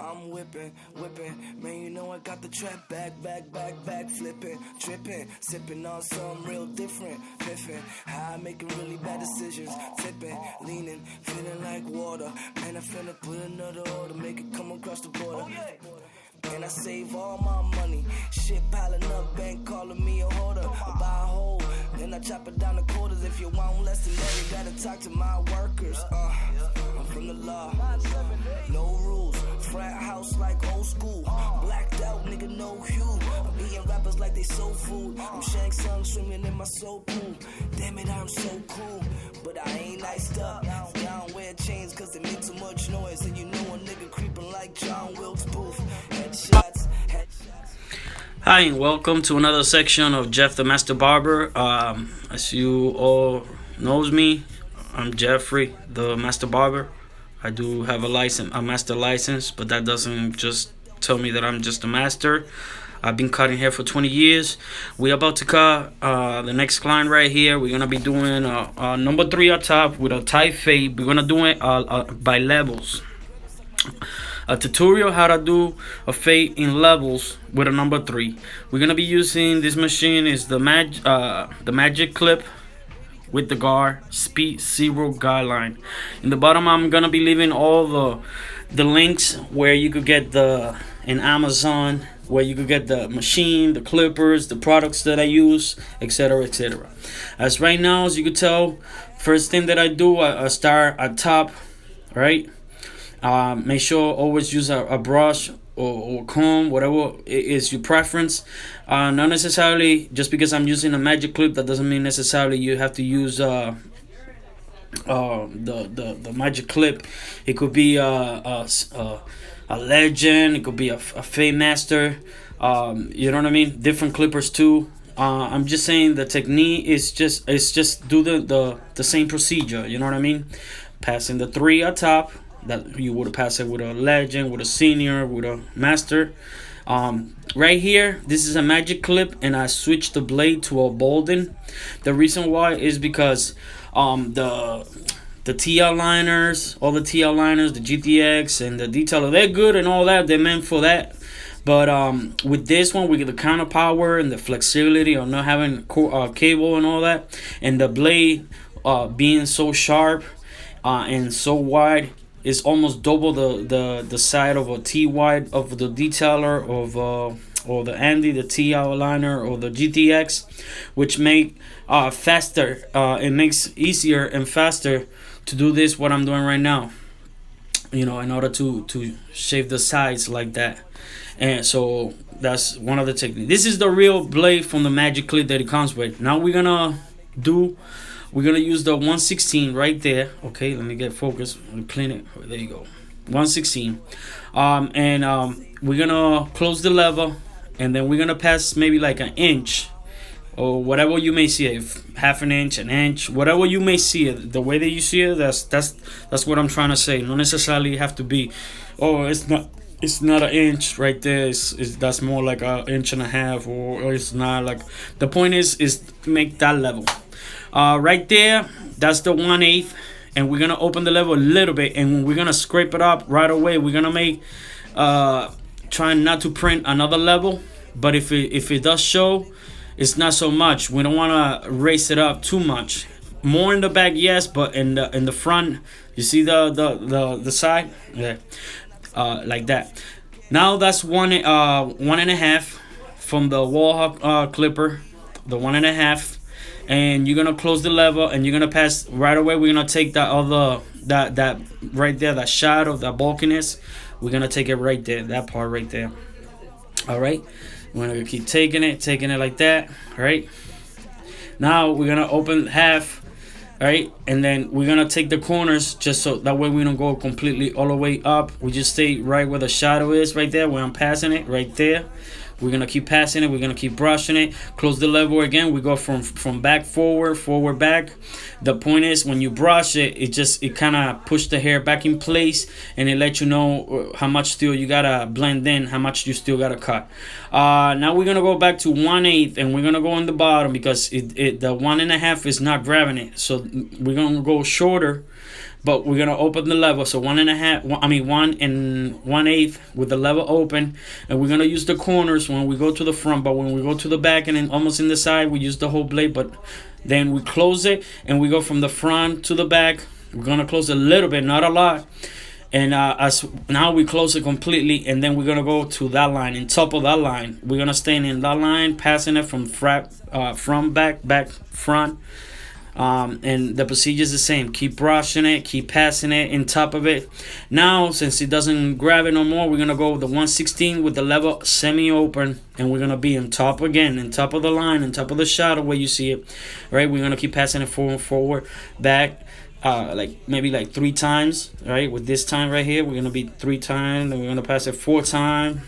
I'm whipping, man, you know I got the trap back, flipping, tripping, sipping on something real different, piffing, how I making really bad decisions, tipping, leaning, feeling like water, man, I finna put another order, make it come across the border. And I save all my money. Shit piling up, bank calling me a hoarder. I buy a hole, then I chop it down to quarters. If you want less than that, you gotta talk to my workers. I'm from the law, no rules. Frat house like old school. Blacked out, nigga, no hue. I'm eating rappers like they soul food. I'm Shang Tsung swimming in my soul pool. Damn it, I'm so cool, but I ain't iced up. I don't wear chains cause they make too much noise. And you know a nigga creeping like John Wilkes Booth. Headshots. Hi, and welcome to another section of Jeff the Master Barber. As you all knows me, I'm Jeffrey the Master Barber. I do have a master license, but that doesn't just tell me that I'm just a master. I've been cutting hair for 20 years. We're about to cut the next client right here. We're gonna be doing number 3 up top with a tight fade. We're gonna do it by levels. A tutorial how to do a fade in levels with a number 3. We're gonna be using this machine is the Magic Clip with the guard Speed Zero guideline. In the bottom, I'm gonna be leaving all the links where you could get in Amazon, where you could get the machine, the clippers, the products that I use, etc., etc. As right now, as you could tell, first thing that I do, I start at top, right? Make sure always use a brush or comb, whatever is your preference. Not necessarily just because I'm using a Magic Clip, that doesn't mean necessarily you have to use the Magic Clip. It could be a Legend, it could be a Fade Master. You know what I mean? Different clippers too. I'm just saying the technique is just do the same procedure. You know what I mean? Passing the 3 at top. That you would pass it with a Legend, with a Senior, with a Master. Right here, this is a Magic Clip, and I switched the blade to a Bolden. The reason why is because the TL liners, all the TL liners, the GTX and the detailer, they're good and all that. They're meant for that. But with this one, we get the counter power and the flexibility of not having cable and all that, and the blade being so sharp and so wide. It's almost double the side of a T wide of the detailer of or the Andy, the T outliner, or the GTX, which make faster. It makes easier and faster to do this what I'm doing right now. You know, in order to shave the sides like that. And so that's one of the techniques. This is the real blade from the Magic Clip that it comes with. Now we're gonna use the 116 right there. Okay, let me get focused. Clean it. There you go. 116. We're gonna close the lever, and then we're gonna pass maybe like an inch or whatever you may see it. If half an inch, whatever you may see it. The way that you see it, that's what I'm trying to say. Not necessarily have to be, oh, it's not an inch right there. That's more like an inch and a half, or it's not like. The point is make that level. Right there, that's the 1/8, and we're gonna open the level a little bit, and we're gonna scrape it up right away. We're gonna make trying not to print another level, but if it does show, it's not so much. We don't want to raise it up too much. More in the back, yes, but in the front, you see the side, yeah, like that. Now that's 1.5 from the wall clipper, the 1.5. And you're gonna close the lever, and you're gonna pass right away. We're gonna take that right there, that shadow, that bulkiness. We're gonna take it right there, that part right there. All right, we're gonna keep taking it like that. All right. Now we're gonna open half. All right, and then we're gonna take the corners just so that way we don't go completely all the way up. We just stay right where the shadow is, right there, where I'm passing it, right there. We're gonna keep passing it. We're gonna keep brushing it. Close the lever again. We go from back forward back. The point is when you brush it, it kind of push the hair back in place, and it lets you know how much still you gotta blend in, how much you still gotta cut. Now we're gonna go back to 1/8, and we're gonna go on the bottom because the 1.5 is not grabbing it. So we're gonna go shorter but we're gonna open the level. So 1.5, I mean 1 1/8 with the level open, and we're gonna use the corners when we go to the front. But when we go to the back and then almost in the side, we use the whole blade. But then we close it and we go from the front to the back. We're gonna close a little bit, not a lot. And as now we close it completely, and then we're gonna go to that line. In top of that line, we're gonna stay in that line, passing it from front, back, front. And the procedure is the same. Keep brushing it, keep passing it in top of it. Now, since it doesn't grab it no more, we're gonna go with the 1/16 with the level semi-open, and we're gonna be on top again, in top of the line, on top of the shadow where you see it. Right? We're gonna keep passing it forward, back. Maybe 3 times, right? With this time right here, we're gonna be 3 times, and we're gonna pass it 4 times.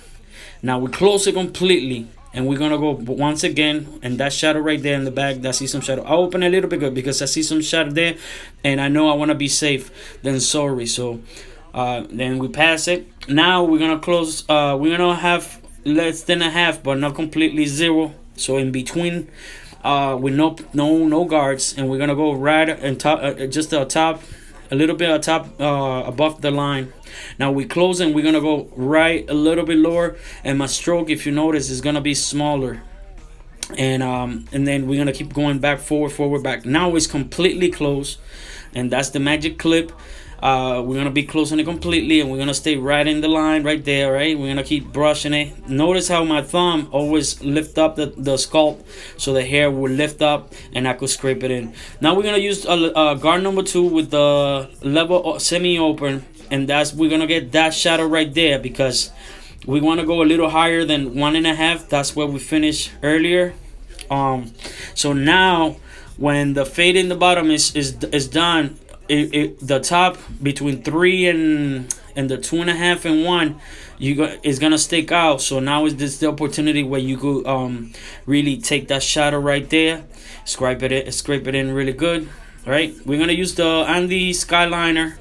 Now we close it completely, and we're gonna go once again, and that shadow right there in the back, that see some shadow. I'll open a little bit good because I see some shadow there, and I know I wanna be safe than sorry. So then we pass it. Now we're gonna close. We're gonna have less than a half, but not completely zero. So in between. With no guards, and we're gonna go right and top, just the top, a little bit on top, above the line. Now we close, and we're gonna go right a little bit lower, and my stroke, if you notice, is gonna be smaller. And then we're gonna keep going back, forward, back. Now it's completely closed, and that's the magic clip. We're gonna be closing it completely, and we're gonna stay right in the line right there. Right, we're gonna keep brushing it. Notice how my thumb always lift up the sculpt, so the hair will lift up and I could scrape it in. Now we're gonna use guard number 2 with the level semi-open, and we're gonna get that shadow right there because we want to go a little higher than 1.5. That's where we finished earlier. So now when the fade in the bottom is done, the top between 3 and the 2.5 and 1 is gonna stick out. So now is this the opportunity where you could really take that shadow right there, scrape it in really good. All right, we're gonna use the Andy Skyliner.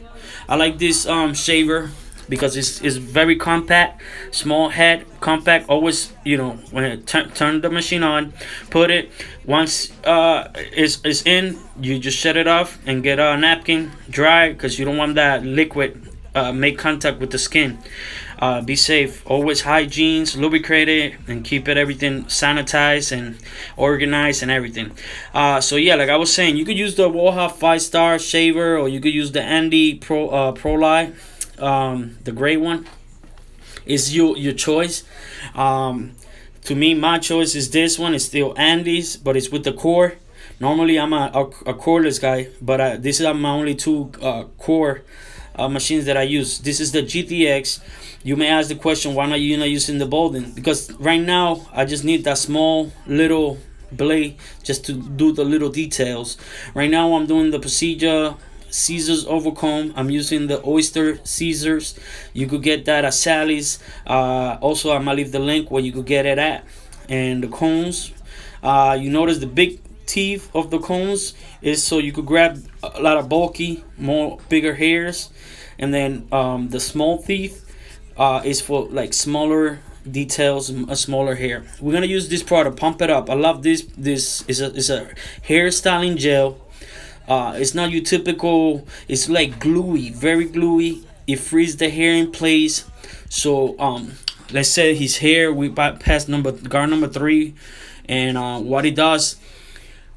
I like this shaver because it's very compact, small head, compact. Always, when it turn the machine on, put it. Once it's in, you just shut it off and get a napkin, dry, because you don't want that liquid make contact with the skin. Be safe. Always hygiene, lubricate it, and keep everything sanitized and organized and everything. So yeah, like I was saying, you could use the Woha 5-star shaver, or you could use the Andy Proli. The gray one is your choice. To me, my choice is this one. It's still Andy's, but it's with the core. Normally I'm a coreless guy, but this is my only 2 core machines that I use. This is the GTX. You may ask the question, why not using the Bolden? Because right now I just need that small little blade just to do the little details. Right now I'm doing the procedure Caesar's overcomb. I'm using the Oyster Caesars. You could get that at Sally's. Also, I'm gonna leave the link where you could get it at. And the combs, you notice the big teeth of the combs is so you could grab a lot of bulky, bigger hairs, and then the small teeth is for like smaller details, a smaller hair. We're gonna use this product, Pump It Up. I love this. This is a hairstyling gel. It's not your typical. It's like gluey, very gluey. It frees the hair in place. So let's say his hair, we bypass guard number 3, and what it does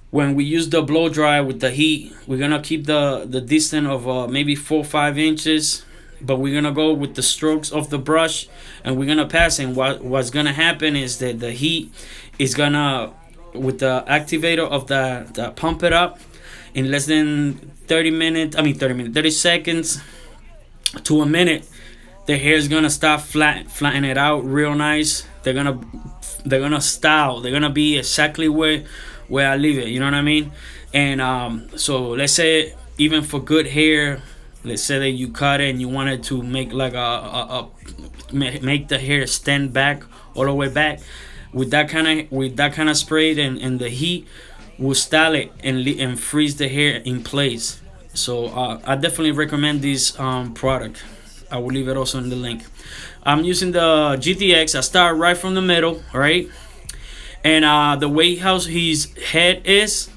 when we use the blow dry with the heat, we're gonna keep the distance of maybe 4 or 5 inches, but we're gonna go with the strokes of the brush, and we're gonna pass. And what's gonna happen is that the heat is gonna, with the activator of the Pump It Up, in less than 30 seconds to a minute, the hair is gonna start flatten it out real nice. They're gonna style. They're gonna be exactly where I leave it. You know what I mean? And so let's say even for good hair, let's say that you cut it and you wanted to make like make the hair stand back all the way back with that kind of spray and the heat will style it and freeze the hair in place. So I definitely recommend this product. I will leave it also in the link. I'm using the GTX. I start right from the middle, right? And the way how his head is,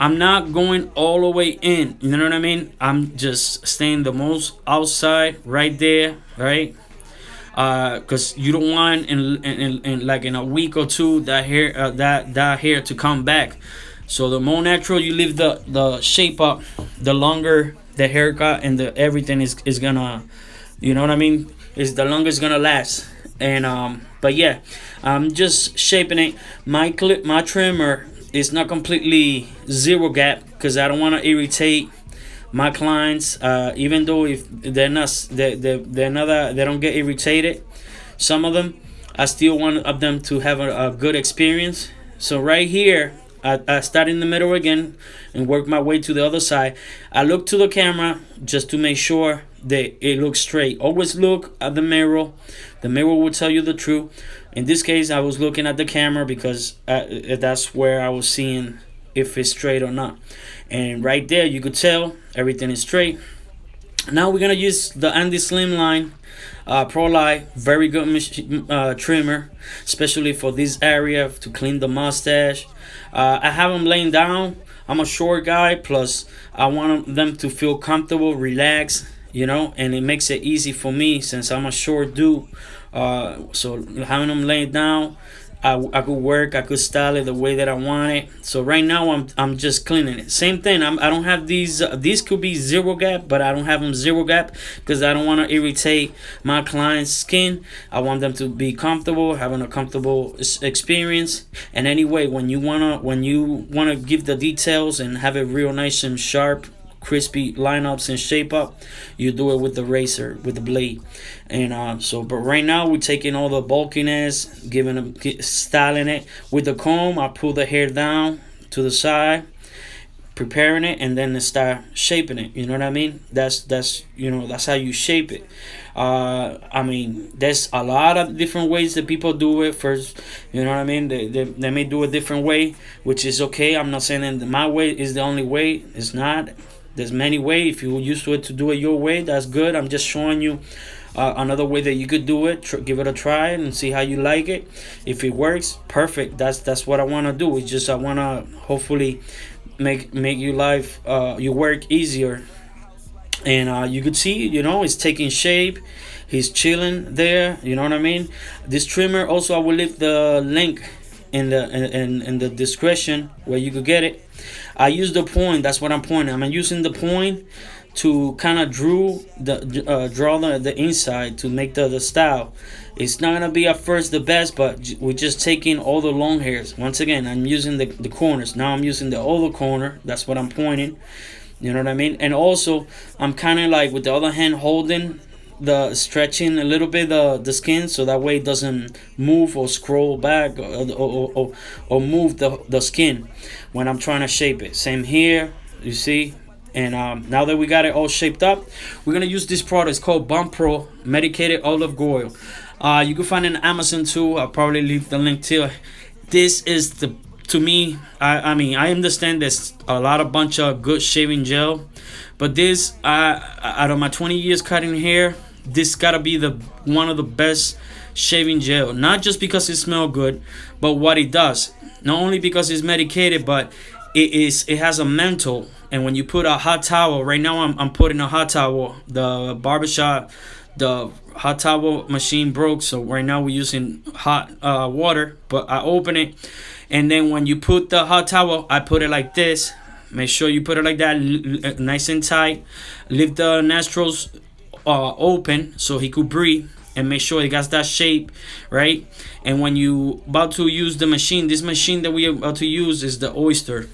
I'm not going all the way in. You know what I mean? I'm just staying the most outside, right there, right? Because you don't want in like in a week or two that hair that hair to come back. So the more natural you leave the shape up, the longer the haircut and the everything is gonna, you know what I mean? Is the longer it's gonna last. And but yeah, I'm just shaping it. My trimmer is not completely zero gap because I don't want to irritate my clients. Even though if they're not they're not they don't get irritated, some of them, I still want of them to have a good experience. So right here, I start in the middle again and work my way to the other side. I look to the camera just to make sure that it looks straight. Always look at the mirror. The mirror will tell you the truth. In this case, I was looking at the camera because that's where I was seeing if it's straight or not. And right there, you could tell everything is straight. Now we're gonna use the Andy Slimline Pro Light, very good trimmer, especially for this area to clean the mustache. I have them laying down. I'm a short guy, plus I want them to feel comfortable, relaxed, you know, and it makes it easy for me since I'm a short dude. So having them laying down, I could work, I could style it the way that I want it. So right now I'm just cleaning it. Same thing. I don't have these. These could be zero gap, but I don't have them zero gap because I don't want to irritate my client's skin. I want them to be comfortable, having a comfortable experience. And anyway, when you wanna give the details and have it real nice and sharp, crispy lineups and shape up, you do it with the razor, with the blade. And but right now we're taking all the bulkiness, styling it with the comb. I pull the hair down to the side, preparing it, and then start shaping it. You know what I mean? That's that's how you shape it. I mean, there's a lot of different ways that people do it. First, you know what I mean? They may do a different way, which is okay. I'm not saying that my way is the only way. It's not. There's many ways. If you're used to it to do it your way, that's good. I'm just showing you another way that you could do it. Give it a try and see how you like it. If it works, perfect. That's what I want to do. It's just I want to hopefully make your life your work easier. And you could see, it's taking shape. He's chilling there. You know what I mean? This trimmer also, I will leave the link in the description where you could get it. I use the point. That's what I'm pointing. I'm using the point to kind of draw the inside to make the style. It's not gonna be at first the best, but we're just taking all the long hairs. Once again, I'm using the corners. Now I'm using the other corner. That's what I'm pointing. You know what I mean? And also, I'm kind of like with the other hand holding stretching a little bit the skin, so that way it doesn't move or scroll back or move the skin when I'm trying to shape it. Same here, you see. And now that we got it all shaped up, we're gonna use this product. It's called Bump Pro Medicated Olive Oil. You can find it on Amazon too. I'll probably leave the link to it. This is to me, I mean, I understand there's a bunch of good shaving gel, but this, out of my 20 years cutting hair, this gotta be one of the best shaving gel. Not just because it smells good, but what it does. Not only because it's medicated, but it has a menthol. And when you put a hot towel, right now I'm putting a hot towel. The barbershop, the hot towel machine broke, so right now we're using hot water. But I open it, and then when you put the hot towel, I put it like this. Make sure you put it like that, nice and tight. Leave the nostrils open so he could breathe, and make sure he got that shape, right? And when you about to use the machine, this machine that we are about to use is the Oyster,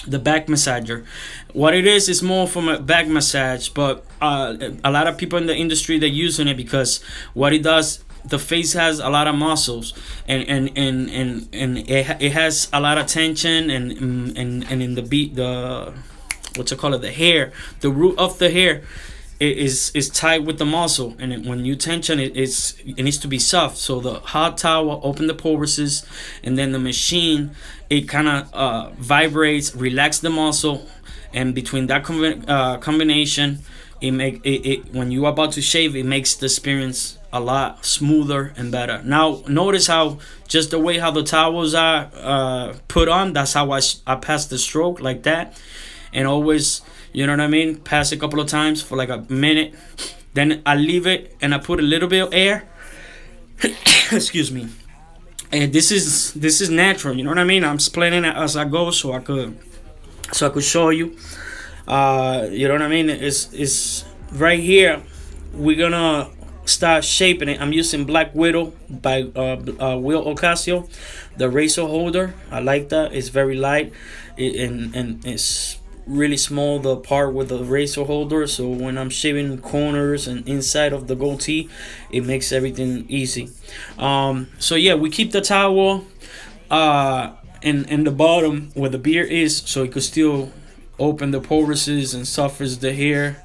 the back massager. What it is more from a back massage, but a lot of people in the industry, they're using it because what it does, the face has a lot of muscles, and it has a lot of tension, and in the what's it called, the hair, the root of the hair is tied with the muscle, and when you tension it, it needs to be soft. So the hot towel open the pores, and then the machine, it kind of vibrates, relax the muscle, and between that combination, it when you are about to shave, it makes the experience a lot smoother and better. Now notice how just the way how the towels are put on, that's how I pass the stroke like that. And always, you know what I mean, pass a couple of times for like a minute, then I leave it and I put a little bit of air. Excuse me. And this is natural, you know what I mean. I'm splitting it as I go so I could show you. You know what I mean. It's right here. We're gonna start shaping it. I'm using Black Widow by Will Ocasio, the razor holder. I like that. It's very light, and it's really small, the part with the razor holder, so when I'm shaving corners and inside of the goatee, it makes everything easy. So yeah, we keep the towel in the bottom where the beard is, so it could still open the porises and suffers the hair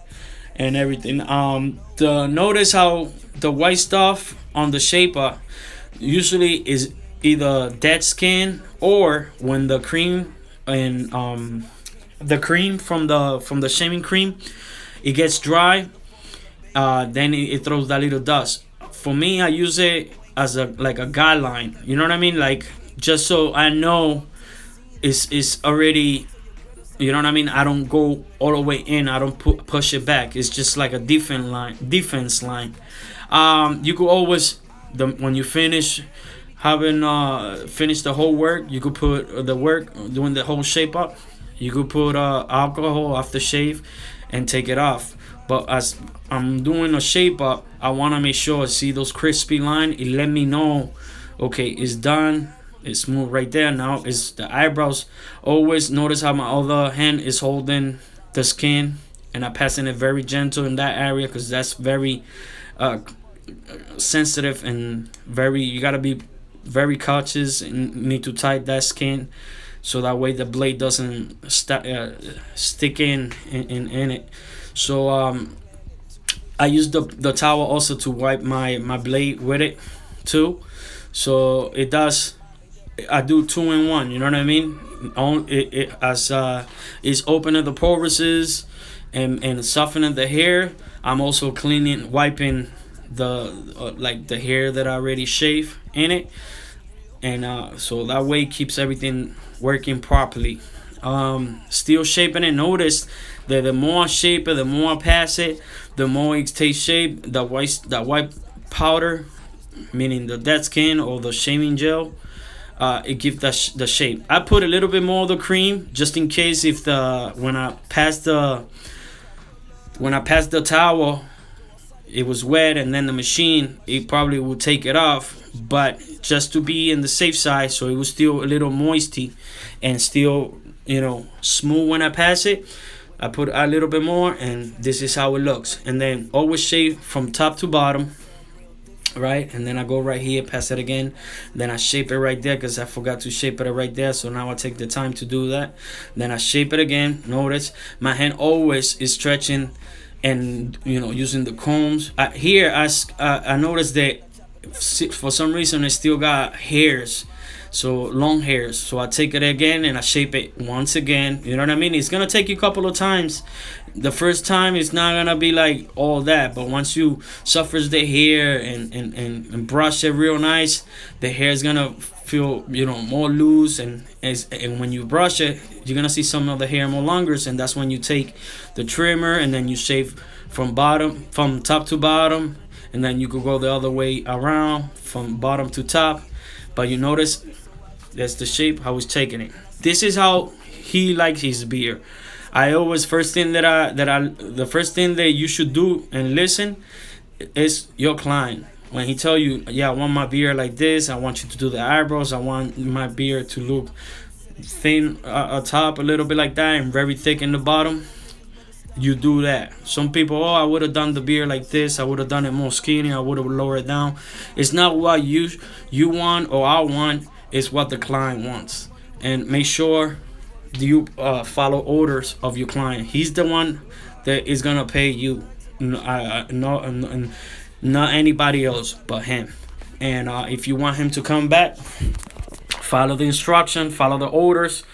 and everything. Notice how the white stuff on the shaper usually is either dead skin, or when the cream and the cream from the shaving cream, it gets dry, then it throws that little dust. For me, I use it as a guideline, you know what I mean, like just so I know it's already, you know what I mean. I don't go all the way in, I don't push it back. It's just like a defense line. You could always, when you finish having finished the whole work, you could put the work doing the whole shape up, you could put alcohol after shave and take it off. But as I'm doing a shape up, I want to make sure I see those crispy line. It let me know, okay, it's done. It's smooth right there. Now it's the eyebrows. Always notice how my other hand is holding the skin, and I'm passing it very gentle in that area, because that's very sensitive and very, you gotta be very cautious and need to tight that skin, so that way the blade doesn't stick in it. So I use the towel also to wipe my blade with it too. So it does, I do 2 in 1, you know what I mean. As it's opening the porises and softening the hair, I'm also cleaning, wiping the like the hair that I already shaved in it, and so that way it keeps everything working properly. Still shaping it. Notice that the more I shape it, the more I pass it, the more it takes shape. That white powder, meaning the dead skin or the shaving gel, it gives the shape. I put a little bit more of the cream just in case if when I pass the towel, it was wet, and then the machine, it probably would take it off. But just to be in the safe side, so it was still a little moisty and still, you know, smooth when I pass it, I put a little bit more, and this is how it looks. And then always shave from top to bottom, right? And then I go right here, pass it again, then I shape it right there, because I forgot to shape it right there, so now I take the time to do that. Then I shape it again. Notice my hand always is stretching, and you know, using the combs. Here I noticed that for some reason it still got hairs, so long hairs, so I take it again and I shape it once again, you know what I mean. It's gonna take you a couple of times. The first time it's not gonna be like all that, but once you suffers the hair and brush it real nice, the hair is gonna feel, you know, more loose, and when you brush it, you're gonna see some of the hair more longer, and that's when you take the trimmer and then you shave from top to bottom, and then you could go the other way around from bottom to top. But you notice that's the shape how he's taking it. This is how he likes his beard. I always, the first thing that you should do and listen is your client. When he tell you, yeah, I want my beard like this, I want you to do the eyebrows, I want my beard to look thin at top, a little bit like that, and very thick in the bottom, you do that. Some people, I would have done the beard like this, I would have done it more skinny, I would have lowered it down. It's not what you want or I want, it's what the client wants. And make sure you follow orders of your client. He's the one that is gonna pay you, not anybody else but him. And if you want him to come back, follow the instruction, follow the orders,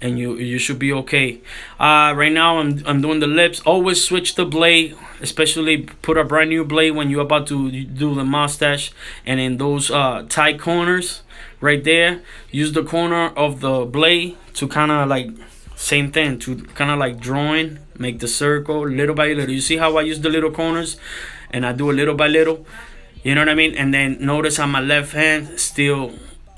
and you should be okay. Right now I'm doing the lips. Always switch the blade, especially put a brand new blade when you're about to do the mustache, and in those tight corners right there, use the corner of the blade to kind of like same thing, to kind of like drawing, make the circle little by little. You see how I use the little corners, and I do it little by little. You know what I mean? And then notice on my left hand still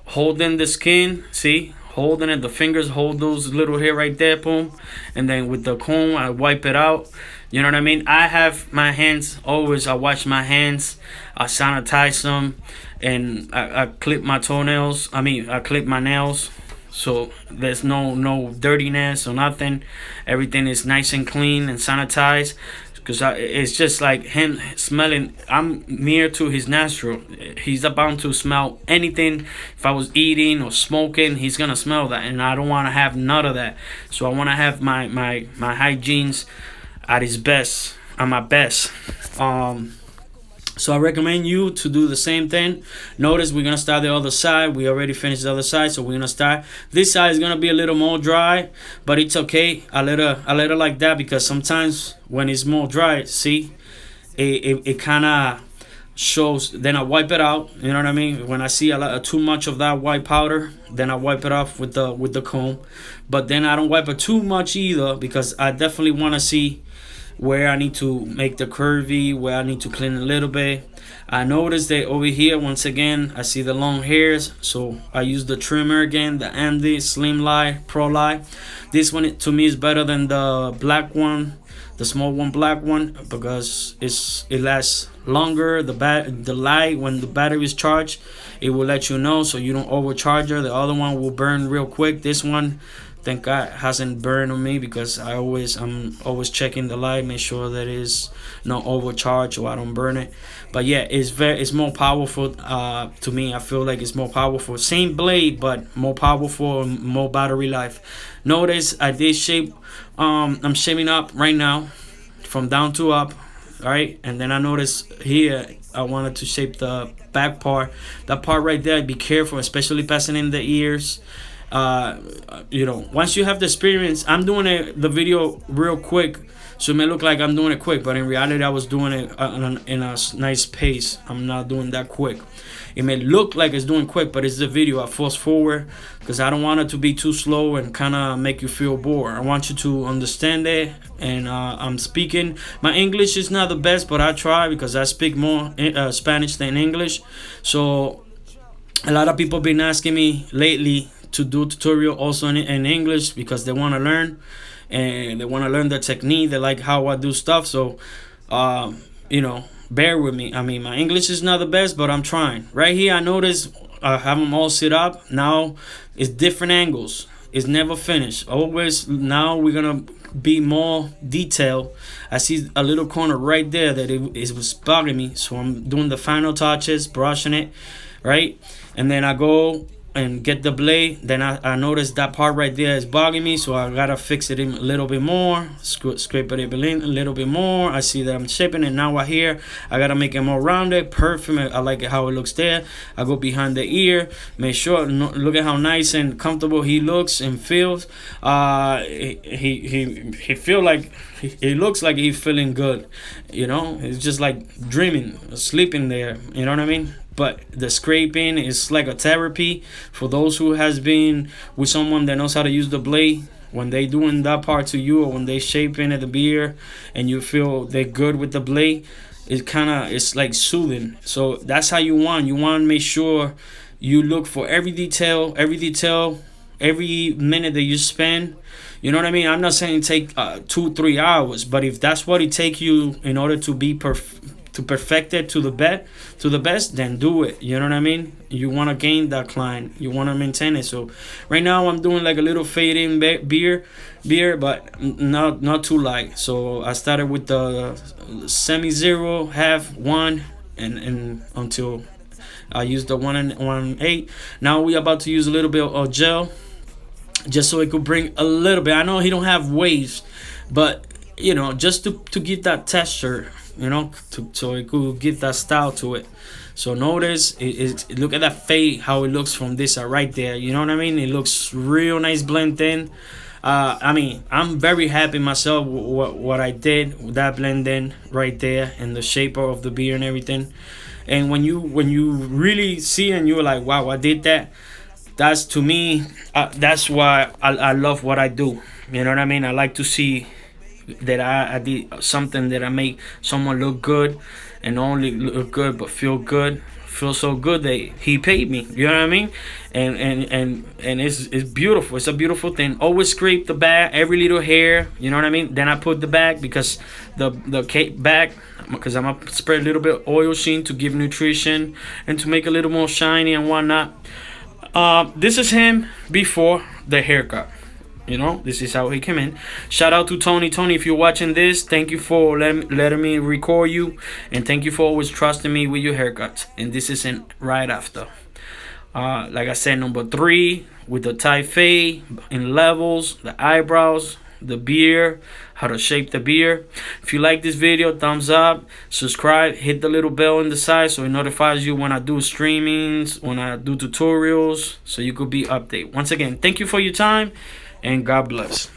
holding the skin. See, holding it. The fingers hold those little hair right there. Boom. And then with the comb, I wipe it out. You know what I mean? I have my hands always. I wash my hands. I sanitize them, and I clip my toenails. I clip my nails. So there's no dirtiness or nothing. Everything is nice and clean and sanitized. Because it's just like him smelling. I'm near to his nostril. He's about to smell anything. If I was eating or smoking, he's gonna smell that, and I don't want to have none of that. So I want to have my hygienes at his best, at my best. So I recommend you to do the same thing. Notice we're gonna start the other side. We already finished the other side, so we're gonna start. This side is gonna be a little more dry, but it's okay. I let her like that because sometimes when it's more dry, see, it kind of shows. Then I wipe it out. You know what I mean? When I see too much of that white powder, then I wipe it off with the comb. But then I don't wipe it too much either because I definitely want to see where I need to make the curvy, where I need to clean a little bit. I noticed that over here, once again, I see the long hairs, so I use the trimmer again, the Andy Slim Line Pro Line. This one to me is better than the black one, the small one black one, because it lasts longer. The light, when the battery is charged, it will let you know so you don't overcharge her. The other one will burn real quick. This one, thank God, hasn't burned on me because I'm always checking the light, make sure that it's not overcharged or I don't burn it. But yeah, it's more powerful to me. I feel like it's more powerful. Same blade, but more powerful, more battery life. Notice I did shape. I'm shaping up right now, from down to up. All right, and then I noticed here I wanted to shape the back part. That part right there, be careful, especially passing in the ears. Once you have the experience, I'm doing the video real quick, so it may look like I'm doing it quick, but in reality I was doing it in a nice pace. I'm not doing that quick. It may look like it's doing quick, but it's the video. I fast forward because I don't want it to be too slow and kind of make you feel bored. I want you to understand it, and I'm speaking. My English is not the best, but I try because I speak more Spanish than English. So a lot of people been asking me lately to do tutorial also in English because they want to learn, and they want to learn the technique. They like how I do stuff. So bear with me. My English is not the best, but I'm trying. Right here I notice I have them all set up. Now it's different angles. It's never finished. Always. Now we're gonna be more detailed. I see a little corner right there that it was bugging me, so I'm doing the final touches, brushing it, right? And then I go and get the blade. Then I notice that part right there is bugging me, so I gotta fix it in a little bit more, scrape it in a little bit more. I see that I'm shaping it now. Here I gotta make it more rounded, perfect. I like it how it looks there. I go behind the ear, make sure, look at how nice and comfortable he looks and feels. He feel like he looks like he's feeling good. It's just like dreaming, sleeping there. You know what I mean? But the scraping is like a therapy for those who has been with someone that knows how to use the blade. When they doing that part to you, or when they shaping at the beard and you feel they're good with the blade, it's like soothing. So that's how you want to make sure you look for every detail, every minute that you spend. You know what I mean? I'm not saying take 2-3 hours, but if that's what it take you in order to be perfect it to the best, then do it. You know what I mean? You want to gain that client, you want to maintain it. So right now I'm doing like a little fade in beard, but not too light. So I started with the semi-zero, half, 1, and until I used the 1-8. Now we about to use a little bit of gel, just so it could bring a little bit. I know he don't have waves, but just to give that texture, so it could give that style to it. So notice look at that fade, how it looks from this side right there. You know what I mean? It looks real nice blend in. I mean, I'm very happy myself what I did with that blend in right there, and the shape of the beer and everything. And when you really see and you're like, wow, I did that. That's to me. That's why I love what I do. You know what I mean? I like to see that I did something that I make someone look good, and not only look good but feel good, feel so good that he paid me. You know what I mean? And it's beautiful. It's a beautiful thing. Always scrape the back, every little hair. You know what I mean? Then I put the back, because the cake back, because I'm gonna spread a little bit of oil sheen to give nutrition and to make it a little more shiny and whatnot. This is him before the haircut. This is how he came in. Shout out to Tony. Tony, if you're watching this, thank you for letting me record you. And thank you for always trusting me with your haircuts. And this is in right after. Like I said, number 3, with the tight fade, in levels, the eyebrows, the beard, how to shape the beard. If you like this video, thumbs up, subscribe, hit the little bell on the side so it notifies you when I do streamings, when I do tutorials, so you could be updated. Once again, thank you for your time. And God bless.